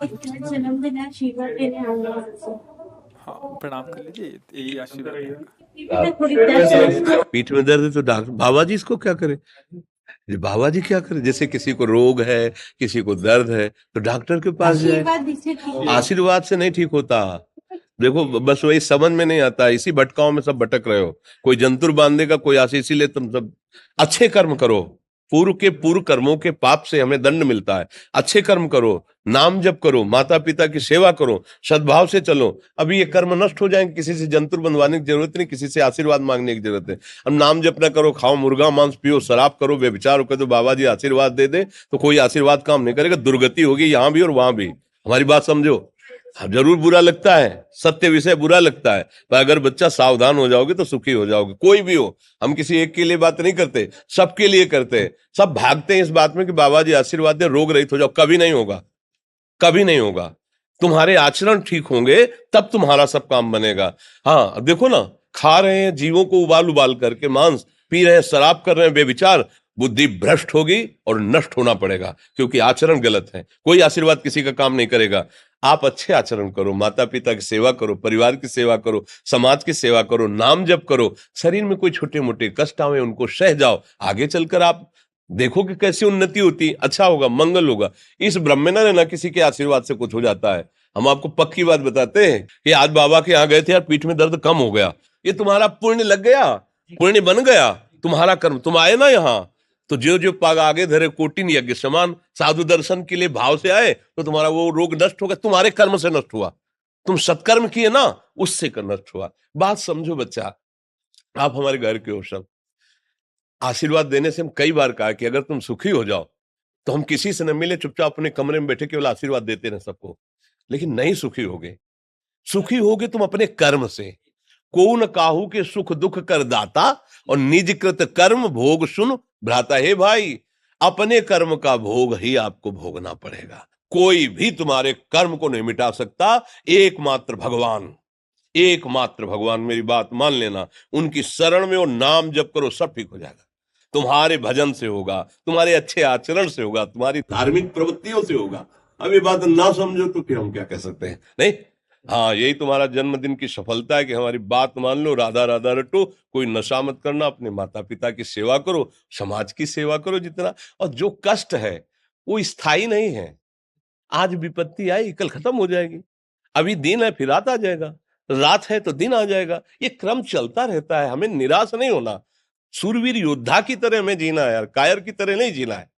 जन्मदिन है, आशीर्वाद देने आऊंगा आपसे। हाँ, प्रणाम कर लीजिए, यही आशीर्वाद रहेगा। मैं थोड़ी दर्द है। पीठ में दर्द है तो डॉक्टर बाबा जी इसको क्या करे? ये बाबा जी क्या करे? जैसे किसी को रोग है, किसी को दर्द है, तो डॉक्टर के पास जाए। आशीर्वाद दीजिए, ठीक है। आशीर्वाद से नहीं ठीक होता। देखो बस वही समझ में नहीं आता, इसी भटकाओं में सब भटक रहे हो। कोई जंतुर बांध देगा, कोई आशीष, इसीलिए तुम सब अच्छे कर्म करो। पूर्व के पूर्व कर्मों के पाप से हमें दंड मिलता है। अच्छे कर्म करो, नाम जप करो, माता पिता की सेवा करो, सद्भाव से चलो। अभी ये कर्म नष्ट हो जाएंगे, किसी से जंतुर बंधवाने की जरूरत नहीं, किसी से आशीर्वाद मांगने की जरूरत है। अब नाम जप ना करो, खाओ मुर्गा मांस, पियो शराब, करो व्यभिचार करो, तो बाबा जी आशीर्वाद दे दे तो कोई आशीर्वाद काम नहीं करेगा। दुर्गति होगी यहाँ भी और वहां भी। हमारी बात समझो। हाँ, जरूर बुरा लगता है, सत्य विषय बुरा लगता है, पर अगर बच्चा सावधान हो जाओगे तो सुखी हो जाओगे। कोई भी हो, हम किसी एक के लिए बात नहीं करते, सबके लिए करते हैं। सब भागते हैं इस बात में कि बाबा जी आशीर्वाद दे, रोग रहित हो जाओ। कभी नहीं होगा, कभी नहीं होगा। तुम्हारे आचरण ठीक होंगे तब तुम्हारा सब काम बनेगा। हाँ देखो ना, खा रहे हैं जीवों को उबाल उबाल करके मांस, पी रहे हैं शराब, कर रहे हैं बेविचार, बुद्धि भ्रष्ट होगी और नष्ट होना पड़ेगा, क्योंकि आचरण गलत है। कोई आशीर्वाद किसी का काम नहीं करेगा। आप अच्छे आचरण करो, माता पिता की सेवा करो, परिवार की सेवा करो, समाज की सेवा करो, नाम जप करो। शरीर में कोई छोटे मोटे कष्ट आवे उनको सह जाओ, आगे चलकर आप देखो कि कैसी उन्नति होती, अच्छा होगा, मंगल होगा। इस ब्रह्म में ना किसी के आशीर्वाद से कुछ हो जाता है। हम आपको पक्की बात बताते हैं कि आज बाबा के यहाँ गए थे यार, पीठ में दर्द कम हो गया। ये तुम्हारा पुण्य लग गया, पुण्य बन गया, तुम्हारा कर्म। तुम आए ना यहाँ, तो जो जो पाग आगे धरे कोटिन यज्ञ समान, साधु दर्शन के लिए भाव से आए तो तुम्हारा वो रोग नष्ट हो गया, तुम्हारे कर्म से नष्ट हुआ। तुम सत्कर्म किए ना, उससे कर नष्ट हुआ। बात समझो बच्चा, आप हमारे घर के हो सब। आशीर्वाद देने से हम कई बार कहा कि अगर तुम सुखी हो जाओ तो हम किसी से न मिले, चुपचाप अपने कमरे में बैठे केवल आशीर्वाद देते रहे सबको। लेकिन नहीं सुखी होगे। सुखी होगे तुम अपने कर्म से। को न काहू के सुख दुख कर दाता, और निज कृत कर्म भोग सुन भ्राता। हे भाई, अपने कर्म का भोग ही आपको भोगना पड़ेगा। कोई भी तुम्हारे कर्म को नहीं मिटा सकता, एकमात्र भगवान। एकमात्र भगवान, मेरी बात मान लेना। उनकी शरण में और नाम जप करो, सब ठीक हो जाएगा। तुम्हारे भजन से होगा, तुम्हारे अच्छे आचरण से होगा, तुम्हारी धार्मिक प्रवृत्तियों से होगा। अब ये बात ना समझो तो फिर हम क्या कह सकते हैं? नहीं, हाँ यही तुम्हारा जन्मदिन की सफलता है कि हमारी बात मान लो, राधा राधा रटो, कोई नशा मत करना, अपने माता पिता की सेवा करो, समाज की सेवा करो जितना। और जो कष्ट है वो स्थायी नहीं है। आज विपत्ति आई, कल खत्म हो जाएगी। अभी दिन है, फिर रात आ जाएगा, रात है तो दिन आ जाएगा। ये क्रम चलता रहता है, हमें निराश नहीं होना। सूरवीर योद्धा की तरह हमें जीना है यार, कायर की तरह नहीं जीना है।